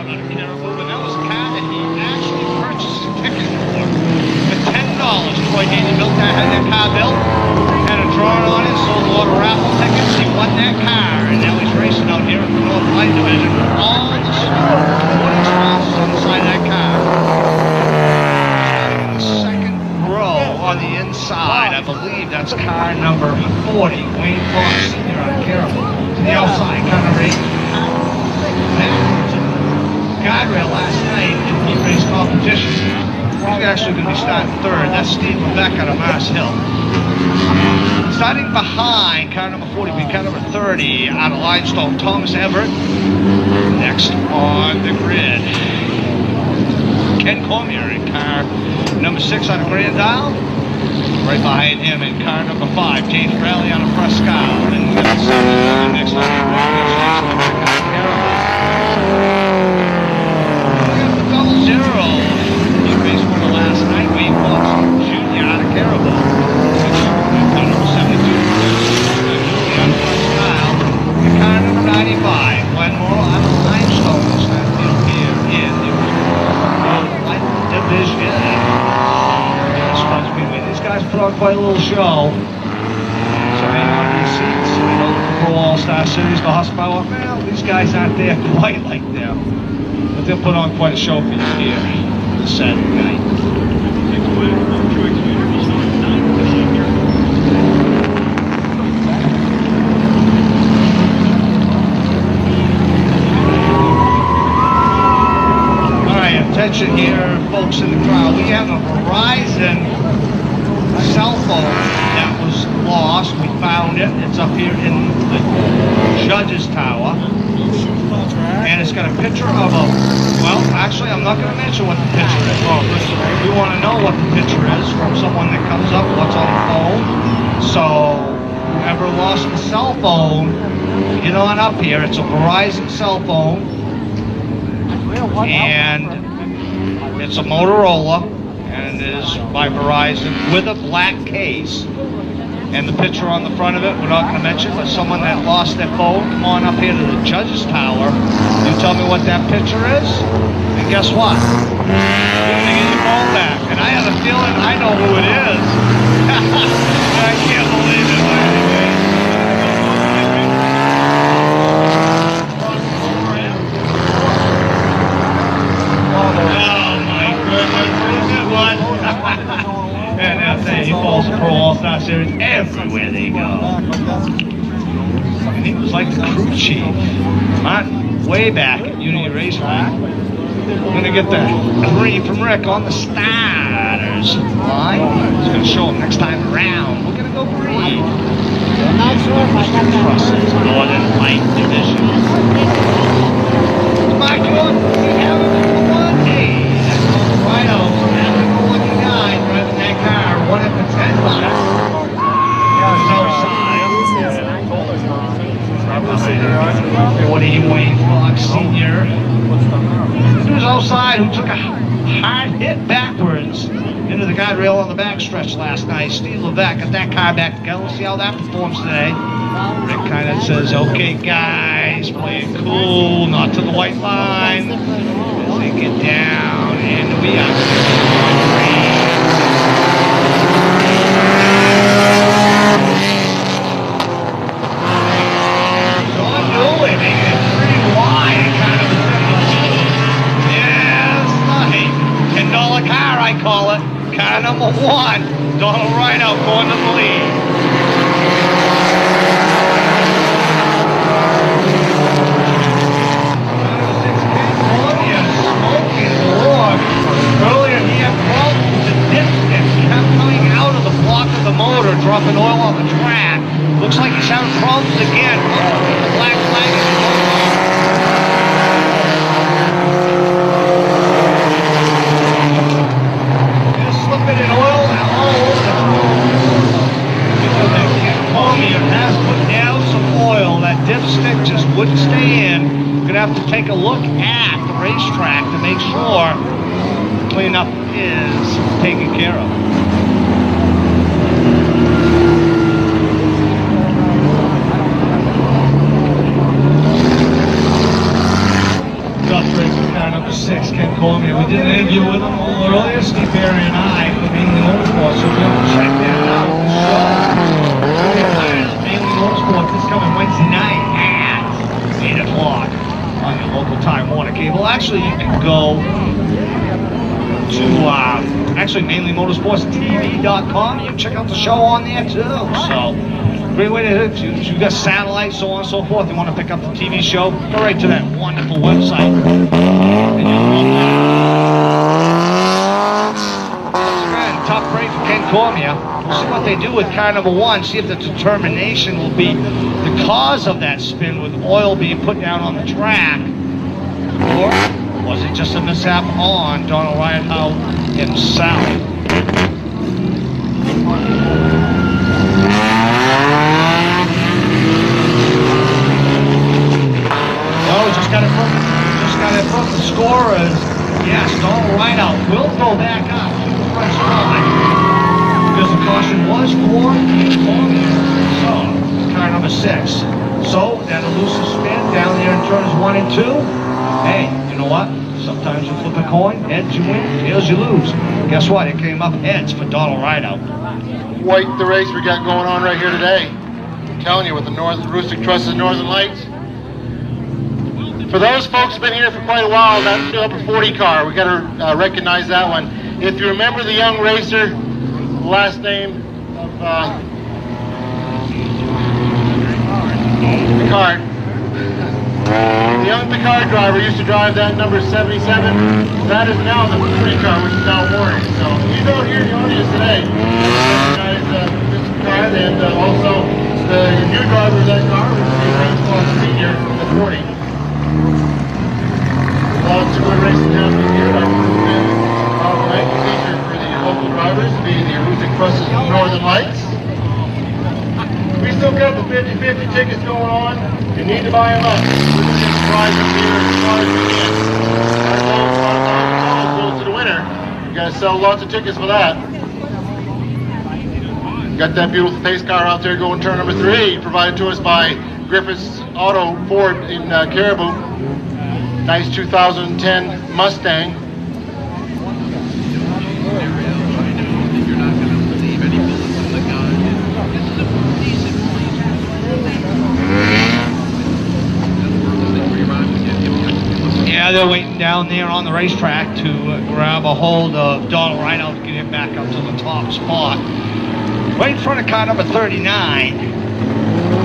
out of Caribou, and that was a car that he actually purchased a ticket for $10. Troy Haney built that, had that car built, had a drawing on it, sold a lot of raffle tickets, he won that car, and now he's racing out here at the North Light Division. All the supporting sponsors on the side of that car. Starting in the second row on the inside, I believe that's car number 40, Wayne Fox Sr. on Caribou. To the outside, kind of racing. Guardrail last night in heat race competition. He's actually going to be starting third. That's Steve Levesque out of Mars Hill. Starting behind car number 40, car number 30 out of Limestone, Thomas Everett. Next on the grid, Ken Cormier in car number 6 out of Grand Isle. Right behind him in car number 5, James Bradley out of Presque Isle. And next on the grid, Zero. He race winner last night, Wayne Fox Jr. out of Caribou. Car number 72, out of Presque Isle. Car number 95, Glenmore out of Limestone. Snapfield here in the Light Division. These guys put on quite a little show. So hang on to your seats. So we know the Pro All-Star Series, the horsepower. Well, these guys aren't there quite like them. But they'll put on quite a show for you here this Saturday night. Alright, attention here, folks in the crowd. We have a Verizon cell phone that was lost. We found it. It's up here in the judge's tower. And it's got a picture of a, well, actually, I'm not going to mention what the picture is. Well, we want to know what the picture is from someone that comes up, what's on the phone. So, whoever lost the cell phone, get on up here. It's a Verizon cell phone. And it's a Motorola. And it is by Verizon with a black case. And the picture on the front of it, we're not going to mention, but someone that lost their phone, come on up here to the judge's tower and tell me what that picture is. And guess what? You're going to get your phone back. And I have a feeling I know who it is. I can't believe it. Oh my goodness, good one. And I'll say he falls the Pro All-Star Series everywhere they go. And he was like the crew chief, Martin, way back at Unity Racetrack. We're going to get the green from Rick on the starters line. He's going to show him next time around. We're going to go green. I'm not sure if I got that Trusses Northern Light Division. My God, we have him in one day. That's on the right over. Looking guy driving that car, one at the 10 bucks. Outside. 40 Wayne Fox Sr. He was outside who took a hard hit backwards into the guardrail on the backstretch last night. Steve Levesque got that car back together. We'll see how that performs today. Rick kind of says, okay guys, play it cool, not to the white line. As they get down, and we are I call it. Car number 1, Donald Rhino going to the lead. Earlier he had problems with the dipstick. He kept coming out of the block of the motor, dropping oil on the track. Looks like he's having problems again. Oh, the black flag is going on. In oil and all over the Cormier has put down some oil. That dipstick just wouldn't stay in. We're gonna have to take a look at the racetrack to make sure cleanup is taken care of. Guthrie, actually mainlymotorsportstv.com. You can check out the show on there too. So, great way to, if you got satellites, so on and so forth, you want to pick up the TV show, go right to that wonderful website. And you'll love that. Top grade for Ken Cormier. We'll see what they do with car number 1, see if the determination will be the cause of that spin with oil being put down on the track, or was it just a mishap on Donald Rideout himself? Oh, just got it from the score is, yes, Donald Rideout will go back up to the front spot because the caution was for Cormier. So, car number 6. So, that elusive spin down there in turns 1 and 2. Hey, you know what? Sometimes you flip a coin, heads you win, tails you lose. Guess what? It came up heads for Donald Rideout. Quite the race we got going on right here today. I'm telling you, with the Rustic Trusses Northern Lights. For those folks who've been here for quite a while, that's the upper 40 car. We got to recognize that one. If you remember the young racer, the last name of Picard. The young Picard driver used to drive that number 77. That is now the 40 car, which is now Warren. So he's out here in the audience today. Recognize Mr. Picard and also the new driver of that car, which is James Clark Sr. at 40. Lots of good racing happening here. Tonight, the feature for the local drivers being the Rustic Trusses Northern Lights. We still got the 50-50 tickets going on. You need to buy them up. We're going to get the prize up here as far as we can. $5,000 goes to the winner. You got to sell lots of tickets for that. Got that beautiful pace car out there going turn number 3, provided to us by Griffith's Auto Ford in Caribou. Nice 2010 Mustang. Yeah, they're waiting down there on the racetrack to grab a hold of Donald Rideout to get him back up to the top spot. Right in front of car number 39.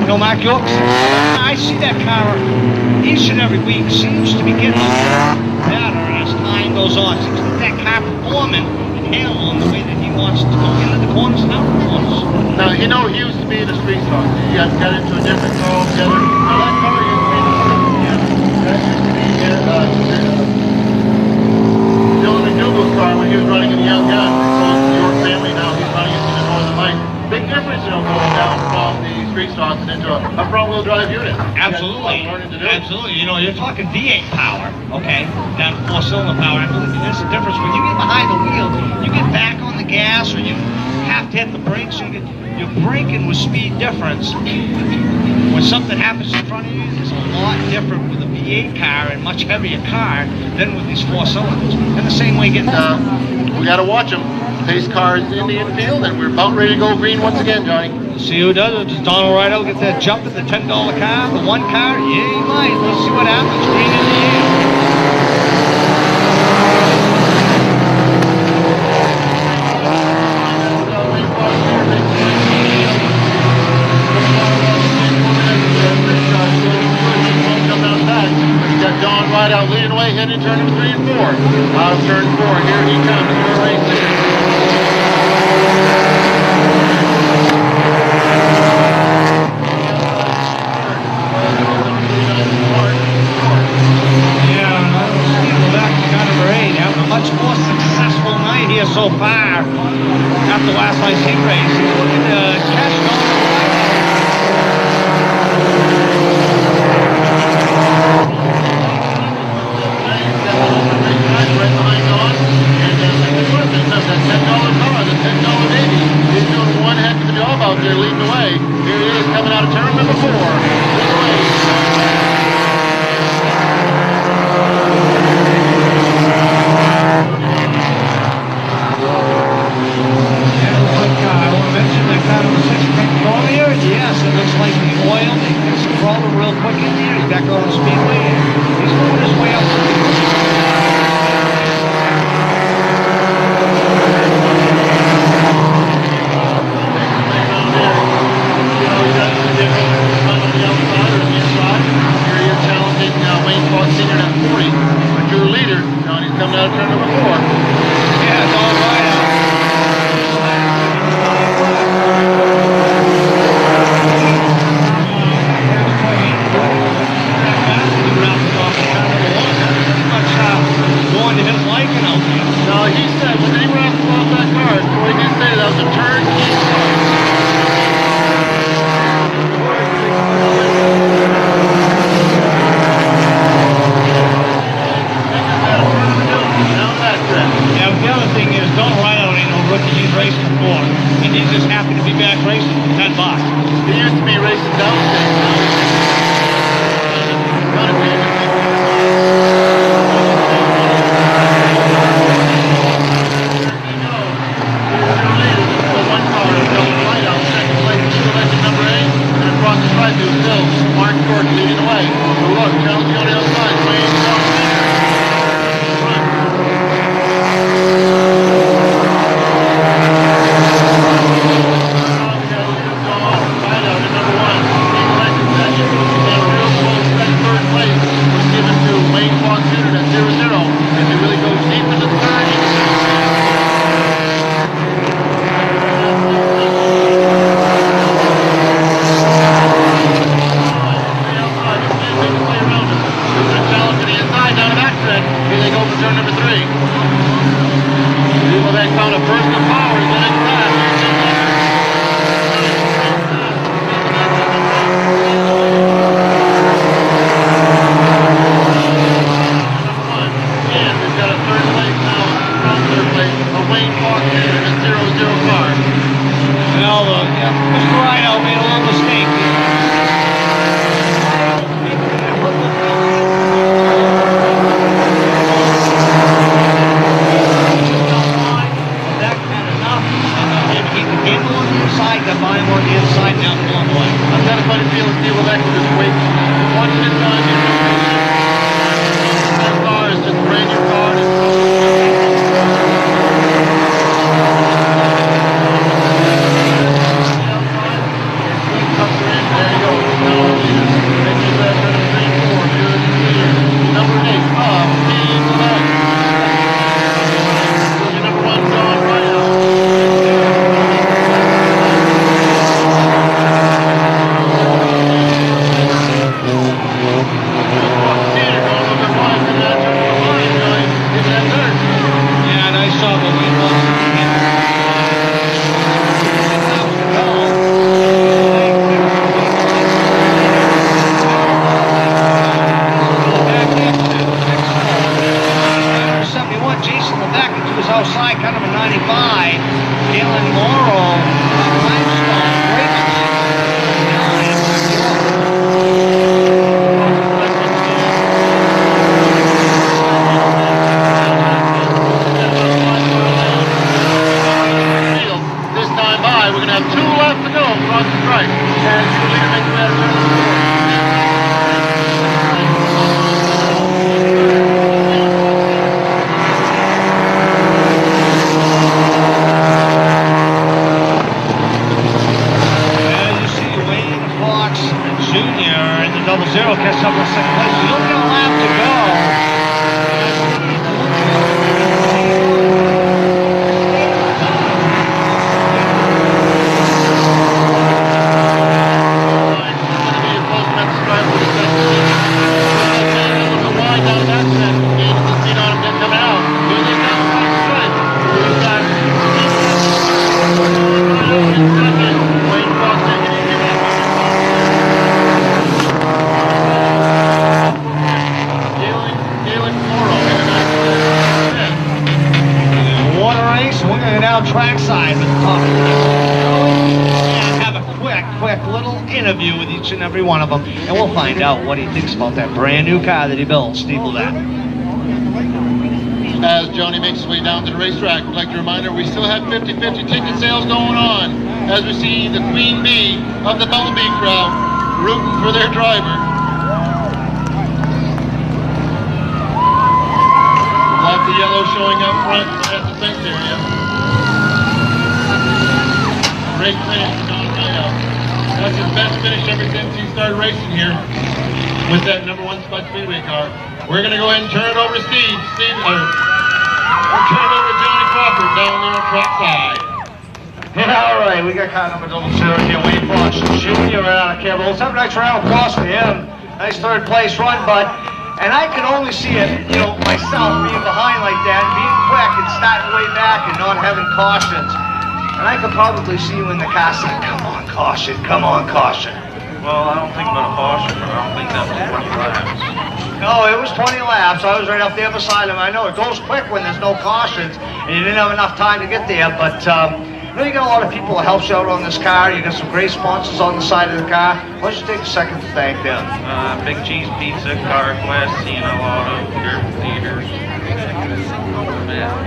You know, Mark York, I see that car each and every week seems to be getting better as time goes on. Seems like that car performing and handling the way that he wants to go into the corners and out the corners. Now, you know, he used to be the street stock. He got into a different car altogether. Now, that car used to be the that used to be Dylan McDougall's car when he was running in the Young Gun. So it's the York family now. He's running into the Northern Light. Big difference, you know, going down from the street stocks and into a front-wheel drive unit. Absolutely. Absolutely. You know, you're talking V8 power, okay, down to 4-cylinder power. I believe there's a difference. When you get behind the wheel, you get back on the gas or you have to hit the brakes. You're braking with speed difference. When something happens in front of you, it's a lot different with a V8 car and much heavier car than with these 4 cylinders. And the same way getting we got to watch them. Pace car is in the infield, and we're about ready to go green once again, Johnny. See who does it. Does Donald Rideout get that jump at the $10 car, the 1 car? Yeah, he might. Let's see what happens. Green in the air. Don Rideout leading away, heading turn number 3 and 4. Out of turn 4, here he comes. Here's race leader. Yeah, back to car number 8, having a much more successful night here so far. After last night's heat race, he's looking to catch Donald Rideout. Right behind Don, and that $10 car, the $10 baby, he's doing one heck of a job out there leading the way. Here he is coming out of turn number 4. Leading away. I want to mention that car number 6, Frank Cormier. Yes, it looks like the oil, they fixed the crawler real quick in there. He's back on the speedway, and he's moving his way up. about it. And he's just happy to be back racing for $10. He used to be racing downstate. Mark Short leading the way. So look, Chelsea on the outside. Wayne Fox Jr. at 0-0. If he really goes deep into the turn, he here they go for turn number 3. Levelback found a burst of power in the next lap. And we've got a third place now, from third place, a Wayne Fox Jr. in a 0-0 car. Well, Mr. Rhino made a little mistake. To buy him on the inside now along the way. I've got a funny feeling Steve will actually just wait. Watch this time. That car is just a brand new car. There you go. Number 8, Steve Lebeck. Number 1, John Rhino. Outside, kind of a 95. Galen Morrow, limestone, brakes. This time by, we're going to have 2 left to go across the stripe. As you leader makes a better turn. Zero catch up in second place. You don't get a lap to go. Trackside with the top of the and have a quick little interview with each and every one of them, and we'll find out what he thinks about that brand new car that he built, Steve Lebeck. As Johnny makes his way down to the racetrack, we'd like to remind we still have 50-50 ticket sales going on as we see the queen bee of the Bumblebee crowd rooting for their driver. Lots of yellow showing up front at the fence area. Great finish for Don Rhino. That's his best finish ever since he started racing here with that number 1 Spud Speedway car. We're going to go ahead and turn it over to Steve. We'll turn it over to Johnny Crawford down there on track side. Yeah, all right, we got car number 0 here, Wayne Fox Jr. right out of Campbell. Let's have a nice round of applause for him. Nice third place run, bud. And I can only see it, myself being behind like that, being quick and starting way back and not having cautions. And I could probably see you in the car saying, come on, caution, come on, caution. Well, I don't think about a caution, but I don't think that was 20 laps. No, it was 20 laps. I was right up there beside him. I know it goes quick when there's no cautions, and you didn't have enough time to get there, but You know, you got a lot of people that helps you out on this car. You got some great sponsors on the side of the car. Why don't you take a second to thank them? Big Cheese Pizza, Carquest, CNL Auto, Careful Theaters.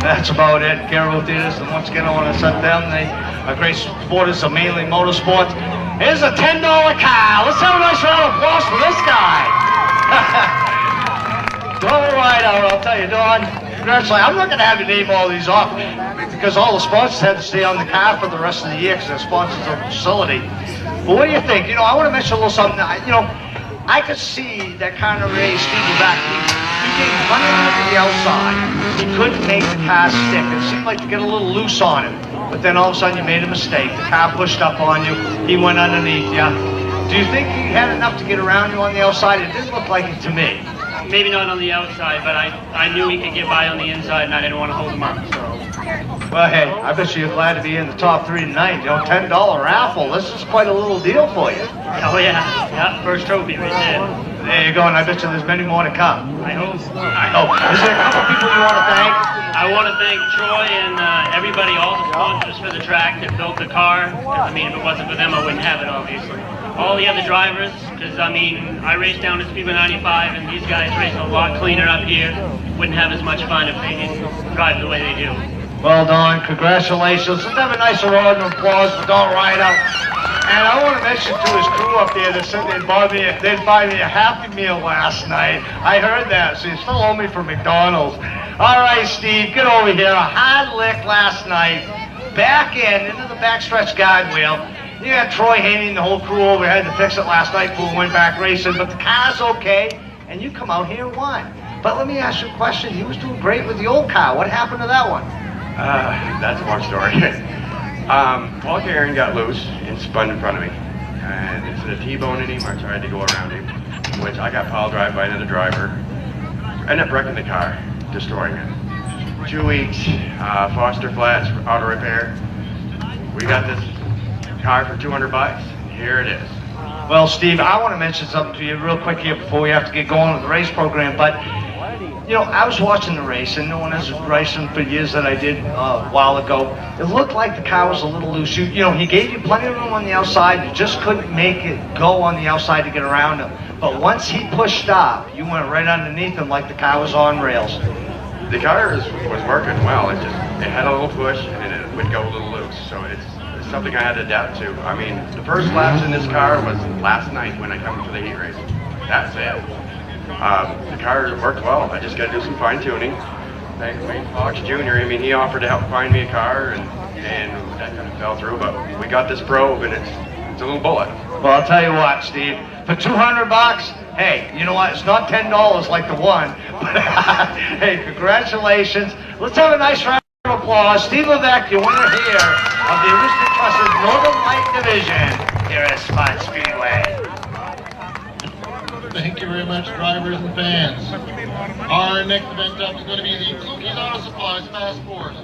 That's about it. Careful Theaters, and once again, I want to thank them. They are great supporters of Mainly Motorsports. Here's a $10 car. Let's have a nice round of applause for this guy. All right, I'll tell you, Don. Congratulations. I'm not going to have you name all these off because all the sponsors had to stay on the car for the rest of the year because they're sponsors of the facility. But what do you think? You know, I want to mention a little something. I could see that kind of race, Steve back. He gave plenty of the outside. He couldn't make the car stick. It seemed like to get a little loose on him. But then all of a sudden you made a mistake. The car pushed up on you. He went underneath you. Do you think he had enough to get around you on the outside? It didn't look like it to me. Maybe not on the outside, but I knew he could get by on the inside, and I didn't want to hold him up. So. Well, hey, I bet you're glad to be in the top 3 tonight. You know, $10 raffle. This is quite a little deal for you. Oh yeah, first trophy right there. There you go, and I bet you there's many more to come. I hope. Is there a couple people you want to thank? I want to thank Troy and everybody, all the sponsors for the track that built the car. I mean, if it wasn't for them, I wouldn't have it, obviously. All the other drivers, because I mean, I raced down at Speedway 95, and these guys race a lot cleaner up here. Wouldn't have as much fun if they didn't drive the way they do. Well, Don, congratulations. Let's have a nice round of applause for Don Rideout. And I want to mention to his crew up there that said they'd buy me a Happy Meal last night. I heard that, so you still owe me for McDonald's. All right, Steve, get over here. A hard lick last night. Back into the backstretch guide wheel. You got Troy Haney and the whole crew over. Had to fix it last night before we went back racing, but the car's okay, and you come out here and won. But let me ask you a question. He was doing great with the old car. What happened to that one? That's a long story. Paul Karen got loose and spun in front of me. And instead of T-boning him, I tried to go around him, which I got pile drive by another driver. Ended up wrecking the car, destroying it. 2 weeks, Foster Flats auto repair. We got this car for $200. Here it is. Well, Steve, I want to mention something to you real quick here before we have to get going with the race program. But, you know, I was watching the race, and knowing as racing for years that I did a while ago, it looked like the car was a little loose. You know, he gave you plenty of room on the outside. You just couldn't make it go on the outside to get around him. But once he pushed up, you went right underneath him like the car was on rails. The car was working well. It had a little push, and it would go a little loose. So it's something I had to adapt to. I mean, the first laps in this car was last night when I come to the heat race. That's it. The car worked well. I just got to do some fine tuning. Thank Wayne Fox Jr. I mean, he offered to help find me a car, and that kind of fell through. But we got this probe, and it's a little bullet. Well, I'll tell you what, Steve. For $200, hey, you know what? It's not $10 like the one. But hey, congratulations. Let's have a nice round of applause. Steve Levesque, your winner here of the Aroostook Trust's Northern Light Division here at Spot Speedway. Thank you very much, drivers and fans. Our next event up is going to be the Kluge's Auto Supplies Fast Fours.